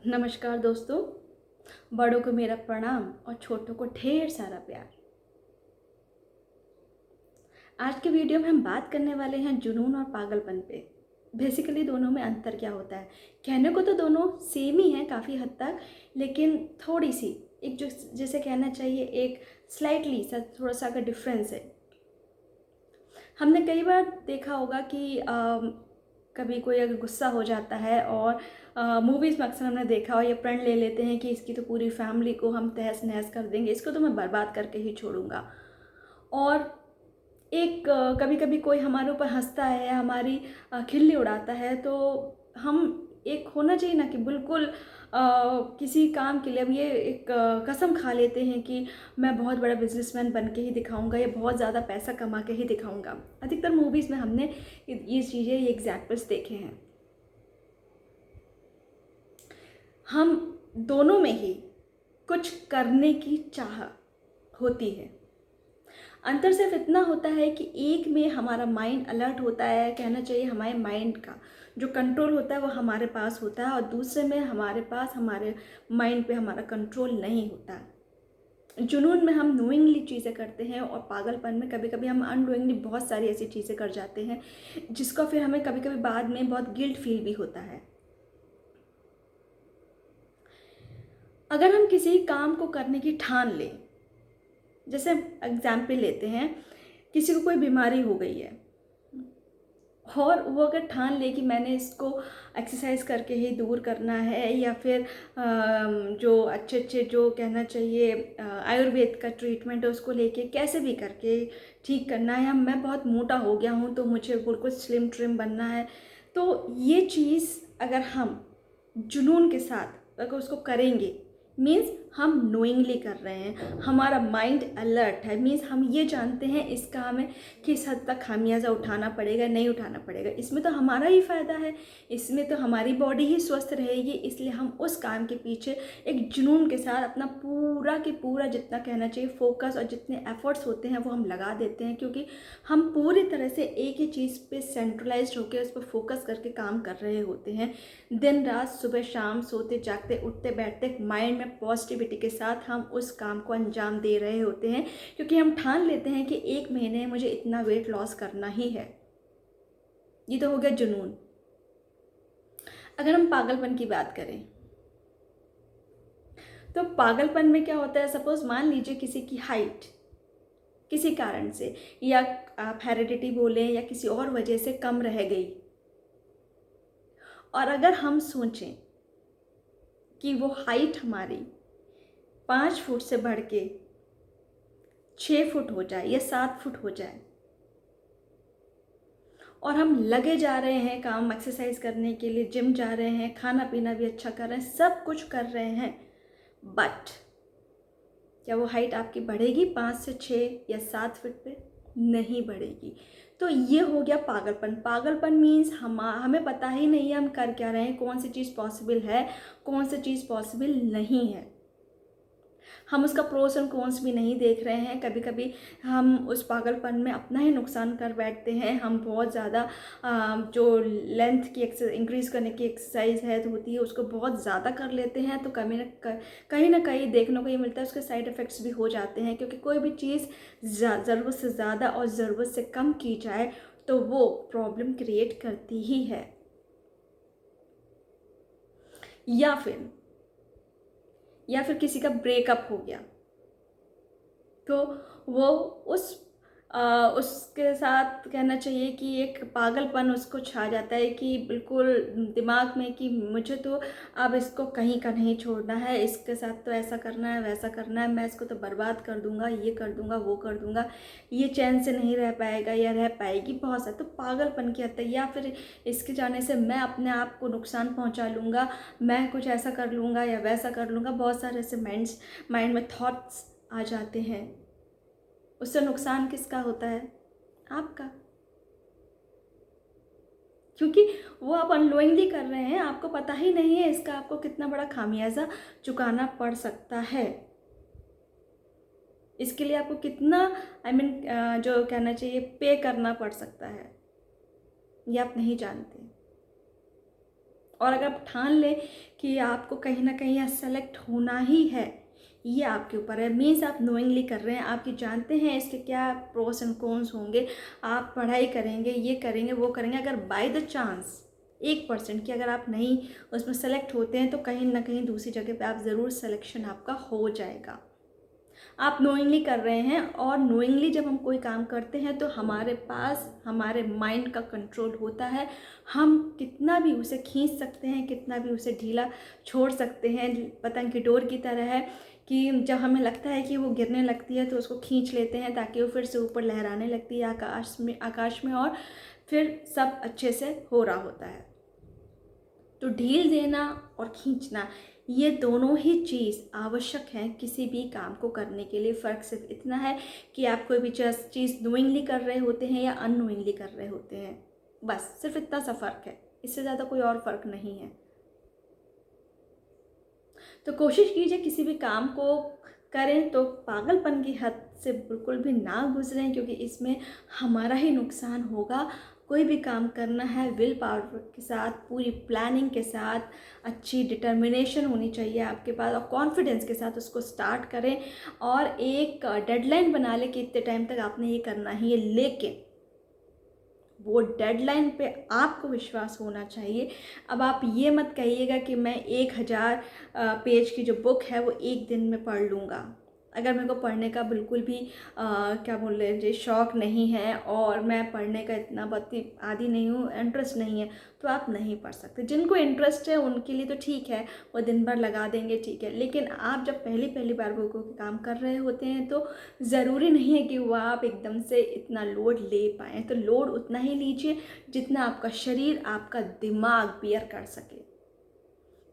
नमस्कार दोस्तों। बड़ों को मेरा प्रणाम और छोटों को ढेर सारा प्यार। आज के वीडियो में हम बात करने वाले हैं जुनून और पागलपन पे। बेसिकली दोनों में अंतर क्या होता है। कहने को तो दोनों सेम ही हैं काफ़ी हद तक, लेकिन थोड़ी सी एक जो जैसे कहना चाहिए एक स्लाइटली सा थोड़ा सा अगर डिफरेंस है। हमने कई बार देखा होगा कि कभी कोई अगर गुस्सा हो जाता है और मूवीज़ में अक्सर हमने देखा हो ये प्रण ले लेते हैं कि इसकी तो पूरी फैमिली को हम तहस नहस कर देंगे, इसको तो मैं बर्बाद करके ही छोड़ूंगा। और एक कभी कभी कोई हमारे ऊपर हंसता है, हमारी खिल्ली उड़ाता है, तो हम एक होना चाहिए ना कि बिल्कुल किसी काम के लिए अब ये एक कसम खा लेते हैं कि मैं बहुत बड़ा बिजनेसमैन बन के ही दिखाऊंगा या बहुत ज़्यादा पैसा कमा के ही दिखाऊंगा। अधिकतर मूवीज़ में हमने ये चीज़ें, ये एग्जाम्पल्स देखे हैं। हम दोनों में ही कुछ करने की चाह होती है। अंतर सिर्फ इतना होता है कि एक में हमारा माइंड अलर्ट होता है, कहना चाहिए हमारे माइंड का जो कंट्रोल होता है वो हमारे पास होता है, और दूसरे में हमारे पास हमारे माइंड पे हमारा कंट्रोल नहीं होता है। जुनून में हम नोइंगली चीज़ें करते हैं और पागलपन में कभी कभी हम अननोइंगली बहुत सारी ऐसी चीज़ें कर जाते हैं जिसका फिर हमें कभी कभी बाद में बहुत गिल्ट फील भी होता है। अगर हम किसी काम को करने की ठान लें, जैसे एग्जाम्पल लेते हैं, किसी को कोई बीमारी हो गई है और वो अगर ठान ले कि मैंने इसको एक्सरसाइज करके ही दूर करना है, या फिर जो अच्छे अच्छे जो कहना चाहिए आयुर्वेद का ट्रीटमेंट है उसको लेके कैसे भी करके ठीक करना है, या मैं बहुत मोटा हो गया हूँ तो मुझे बिल्कुल स्लिम ट्रिम बनना है, तो ये चीज़ अगर हम जुनून के साथ अगर उसको करेंगे, मीन्स हम नोइंगली कर रहे हैं, हमारा माइंड अलर्ट है, मीन्स हम ये जानते हैं इसका हमें किस हद तक खामियाजा उठाना पड़ेगा, नहीं उठाना पड़ेगा, इसमें तो हमारा ही फ़ायदा है, इसमें तो हमारी बॉडी ही स्वस्थ रहेगी, इसलिए हम उस काम के पीछे एक जुनून के साथ अपना पूरा के पूरा जितना कहना चाहिए फोकस और जितने एफर्ट्स होते हैं वो हम लगा देते हैं, क्योंकि हम पूरी तरह से एक ही चीज़ पे सेंट्रलाइज्ड होकर उस पर फोकस करके काम कर रहे होते हैं। दिन रात सुबह शाम सोते जागते उठते बैठते माइंड में पॉजिटिविटी के साथ हम उस काम को अंजाम दे रहे होते हैं, क्योंकि हम ठान लेते हैं कि एक महीने में मुझे इतना वेट लॉस करना ही है। ये तो हो गया जुनून। अगर हम पागलपन की बात करें तो पागलपन में क्या होता है, सपोज मान लीजिए किसी की हाइट किसी कारण से, या आप हेरिडिटी बोलें या किसी और वजह से कम रह गई, और अगर हम सोचें कि वो हाइट हमारी 5 फुट से बढ़ के 6 फुट हो जाए या 7 फुट हो जाए, और हम लगे जा रहे हैं काम एक्सरसाइज करने के लिए, जिम जा रहे हैं, खाना पीना भी अच्छा कर रहे हैं, सब कुछ कर रहे हैं, बट क्या वो हाइट आपकी बढ़ेगी 5 से 6 या 7 फुट पे? नहीं बढ़ेगी। तो ये हो गया पागलपन। पागलपन मीन्स हमें पता ही नहीं है हम कर क्या रहे हैं, कौन सी चीज़ पॉसिबल है, कौन सी चीज़ पॉसिबल नहीं है, हम उसका प्रोस एंड कॉन्स भी नहीं देख रहे हैं। कभी कभी हम उस पागलपन में अपना ही नुकसान कर बैठते हैं। हम बहुत ज़्यादा जो लेंथ की इंक्रीज़ करने की एक्सरसाइज है तो होती है उसको बहुत ज़्यादा कर लेते हैं, तो कहीं ना कहीं देखने को ये मिलता है उसके साइड इफ़ेक्ट्स भी हो जाते हैं, क्योंकि कोई भी चीज़ ज़रूरत से ज़्यादा और ज़रूरत से कम की जाए तो वो प्रॉब्लम क्रिएट करती ही है। या फिर किसी का ब्रेकअप हो गया तो वो उस उसके साथ कहना चाहिए कि एक पागलपन उसको छा जाता है कि बिल्कुल दिमाग में कि मुझे तो अब इसको कहीं का नहीं छोड़ना है, इसके साथ तो ऐसा करना है वैसा करना है, मैं इसको तो बर्बाद कर दूंगा, ये कर दूंगा वो कर दूंगा, ये चैन से नहीं रह पाएगा या रह पाएगी, बहुत सारा तो पागलपन की हद तक। या फिर इसके जाने से मैं अपने आप को नुकसान पहुंचा लूँगा, मैं कुछ ऐसा कर लूँगा या वैसा कर लूँगा, बहुत सारे ऐसे माइंड में थॉट्स आ जाते हैं। उससे नुकसान किसका होता है? आपका, क्योंकि वो आप अननोइंगली कर रहे हैं, आपको पता ही नहीं है इसका आपको कितना बड़ा खामियाजा चुकाना पड़ सकता है। इसके लिए आपको कितना जो कहना चाहिए पे करना पड़ सकता है, ये आप नहीं जानते। और अगर आप ठान लें कि आपको कहीं ना कहीं यहाँ सेलेक्ट होना ही है, ये आपके ऊपर है, मीन्स आप नोइंगली कर रहे हैं, आपकी जानते हैं इसके क्या प्रोस एंड कॉन्स होंगे, आप पढ़ाई करेंगे, ये करेंगे, वो करेंगे, अगर बाय द चांस 1% की अगर आप नहीं उसमें सेलेक्ट होते हैं तो कहीं ना कहीं दूसरी जगह पे आप ज़रूर सिलेक्शन आपका हो जाएगा। आप नोइंगली कर रहे हैं, और नोइंगली जब हम कोई काम करते हैं तो हमारे पास हमारे माइंड का कंट्रोल होता है, हम कितना भी उसे खींच सकते हैं, कितना भी उसे ढीला छोड़ सकते हैं। पतंग की डोर की तरह है कि जब हमें लगता है कि वो गिरने लगती है तो उसको खींच लेते हैं ताकि वो फिर से ऊपर लहराने लगती है आकाश में और फिर सब अच्छे से हो रहा होता है। तो ढील देना और खींचना, ये दोनों ही चीज़ आवश्यक हैं किसी भी काम को करने के लिए। फ़र्क सिर्फ इतना है कि आप कोई भी चीज़ नोइंगली कर रहे होते हैं या अननोइंगली कर रहे होते हैं, बस सिर्फ इतना सा फ़र्क है, इससे ज़्यादा कोई और फ़र्क नहीं है। तो कोशिश कीजिए किसी भी काम को करें तो पागलपन की हद से बिल्कुल भी ना गुजरें, क्योंकि इसमें हमारा ही नुकसान होगा। कोई भी काम करना है विल पावर के साथ, पूरी प्लानिंग के साथ, अच्छी डिटर्मिनेशन होनी चाहिए आपके पास, और कॉन्फिडेंस के साथ उसको स्टार्ट करें और एक डेडलाइन बना लें कि इतने टाइम तक आपने ये करना ही है। लेकिन वो डेडलाइन पे आपको विश्वास होना चाहिए। अब आप ये मत कहिएगा कि मैं 1000 पेज की जो बुक है वो एक दिन में पढ़ लूँगा। अगर मेरे को पढ़ने का बिल्कुल भी क्या बोल रहे हैं शौक़ नहीं है और मैं पढ़ने का इतना बहुत ही आदी नहीं हूँ, इंटरेस्ट नहीं है, तो आप नहीं पढ़ सकते। जिनको इंटरेस्ट है उनके लिए तो ठीक है, वो दिन भर लगा देंगे, ठीक है। लेकिन आप जब पहली पहली बार वो कोई काम कर रहे होते हैं तो ज़रूरी नहीं है कि वो आप एकदम से इतना लोड ले पाएँ। तो लोड उतना ही लीजिए जितना आपका शरीर, आपका दिमाग बियर कर सके,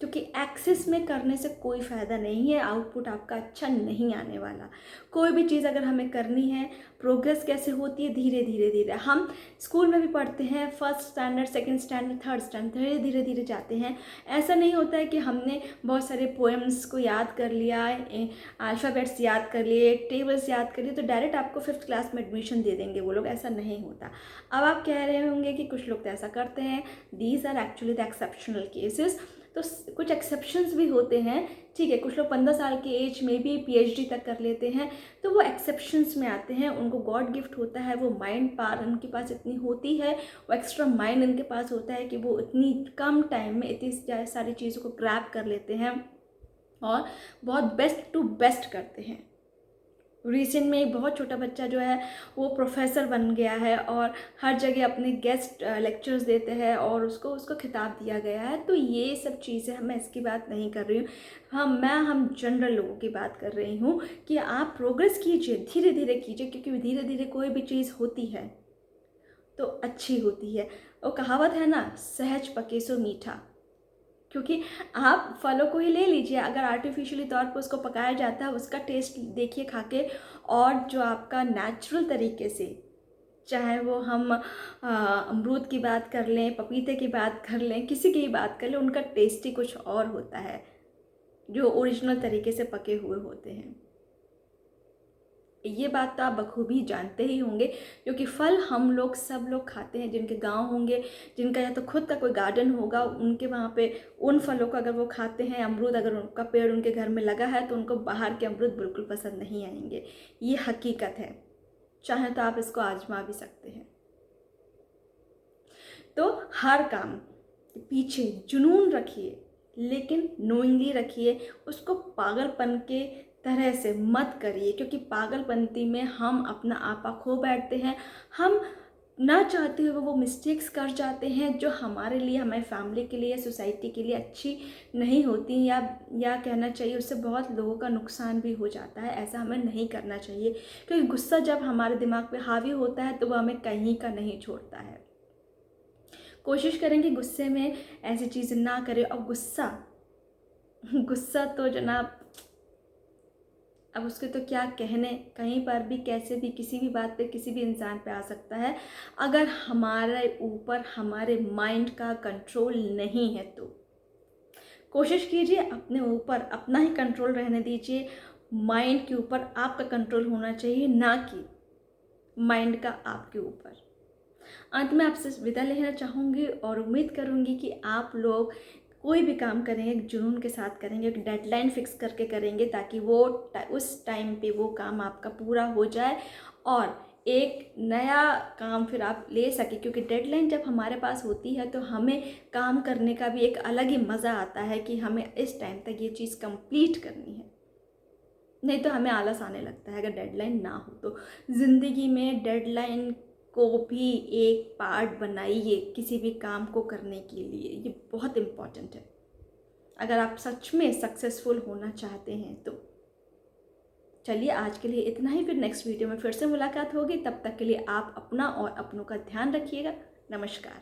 क्योंकि एक्सेस में करने से कोई फ़ायदा नहीं है, आउटपुट आपका अच्छा नहीं आने वाला। कोई भी चीज़ अगर हमें करनी है, प्रोग्रेस कैसे होती है, धीरे धीरे धीरे। हम स्कूल में भी पढ़ते हैं, first standard, second standard, third standard, धीरे धीरे धीरे जाते हैं। ऐसा नहीं होता है कि हमने बहुत सारे पोएम्स को याद कर लिया, अल्फ़ाबेट्स याद कर लिए, टेबल्स याद कर लिए तो डायरेक्ट आपको 5th क्लास में एडमिशन दे देंगे वो लोग, ऐसा नहीं होता। अब आप कह रहे होंगे कि कुछ लोग तो ऐसा करते हैं, these are actually the exceptional cases. तो कुछ एक्सेप्शंस भी होते हैं, ठीक है। कुछ लोग 15 साल की एज में भी PhD तक कर लेते हैं, तो वो एक्सेप्शंस में आते हैं, उनको गॉड गिफ्ट होता है, वो माइंड पावर उनके पास इतनी होती है, वो एक्स्ट्रा माइंड उनके पास होता है कि वो इतनी कम टाइम में इतनी सारी चीज़ों को ग्रैब कर लेते हैं और बहुत बेस्ट टू बेस्ट करते हैं। रिसेंट में एक बहुत छोटा बच्चा जो है वो प्रोफेसर बन गया है और हर जगह अपने गेस्ट लेक्चर्स देते हैं और उसको खिताब दिया गया है। तो ये सब चीज़ें मैं इसकी बात नहीं कर रही हूँ, हम जनरल लोगों की बात कर रही हूँ कि आप प्रोग्रेस कीजिए, धीरे धीरे कीजिए, क्योंकि धीरे धीरे कोई भी चीज़ होती है तो अच्छी होती है। वो कहावत है ना, सहज पके सो मीठा। क्योंकि आप फलों को ही ले लीजिए, अगर आर्टिफिशियली तौर पर उसको पकाया जाता है, उसका टेस्ट देखिए खा के, और जो आपका नेचुरल तरीके से, चाहे वो हम अमरूद की बात कर लें, पपीते की बात कर लें, किसी की बात कर लें, उनका टेस्ट ही कुछ और होता है जो ओरिजिनल तरीके से पके हुए होते हैं। ये बात तो आप बखूबी जानते ही होंगे, क्योंकि फल हम लोग सब लोग खाते हैं। जिनके गांव होंगे, जिनका या तो खुद का कोई गार्डन होगा, उनके वहाँ पे उन फलों को अगर वो खाते हैं, अमरूद अगर उनका पेड़ उनके घर में लगा है तो उनको बाहर के अमरूद बिल्कुल पसंद नहीं आएंगे। ये हकीकत है, चाहे तो आप इसको आजमा भी सकते हैं। तो हर काम के पीछे जुनून रखिए, लेकिन नोइंगली रखिए, उसको पागलपन के तरह से मत करिए, क्योंकि पागलपंती में हम अपना आपा खो बैठते हैं। हम ना चाहते हुए वो मिस्टेक्स कर जाते हैं जो हमारे लिए, हमारी फैमिली के लिए, सोसाइटी के लिए अच्छी नहीं होती, या कहना चाहिए उससे बहुत लोगों का नुकसान भी हो जाता है। ऐसा हमें नहीं करना चाहिए, क्योंकि गुस्सा जब हमारे दिमाग पे हावी होता है तो वो हमें कहीं का नहीं छोड़ता है। कोशिश करें कि गुस्से में ऐसी चीज़ें ना करें। और गुस्सा तो जनाब, अब उसके तो क्या कहने, कहीं पर भी, कैसे भी, किसी भी बात पे, किसी भी इंसान पे आ सकता है। अगर हमारे ऊपर हमारे माइंड का कंट्रोल नहीं है तो कोशिश कीजिए अपने ऊपर अपना ही कंट्रोल रहने दीजिए। माइंड के ऊपर आपका कंट्रोल होना चाहिए, ना कि माइंड का आपके ऊपर। अंत में आपसे विदा लेना चाहूँगी और उम्मीद करूँगी कि आप लोग कोई भी काम करेंगे एक जुनून के साथ करेंगे, एक डेडलाइन फिक्स करके करेंगे, ताकि वो उस टाइम पे वो काम आपका पूरा हो जाए और एक नया काम फिर आप ले सकें। क्योंकि डेडलाइन जब हमारे पास होती है तो हमें काम करने का भी एक अलग ही मज़ा आता है कि हमें इस टाइम तक ये चीज़ कंप्लीट करनी है। नहीं तो हमें आलस आने लगता है अगर डेडलाइन ना हो तो। ज़िंदगी में डेडलाइन को भी एक पार्ट बनाइए किसी भी काम को करने के लिए, ये बहुत इम्पॉर्टेंट है अगर आप सच में सक्सेसफुल होना चाहते हैं तो। चलिए आज के लिए इतना ही, फिर नेक्स्ट वीडियो में फिर से मुलाकात होगी। तब तक के लिए आप अपना और अपनों का ध्यान रखिएगा। नमस्कार।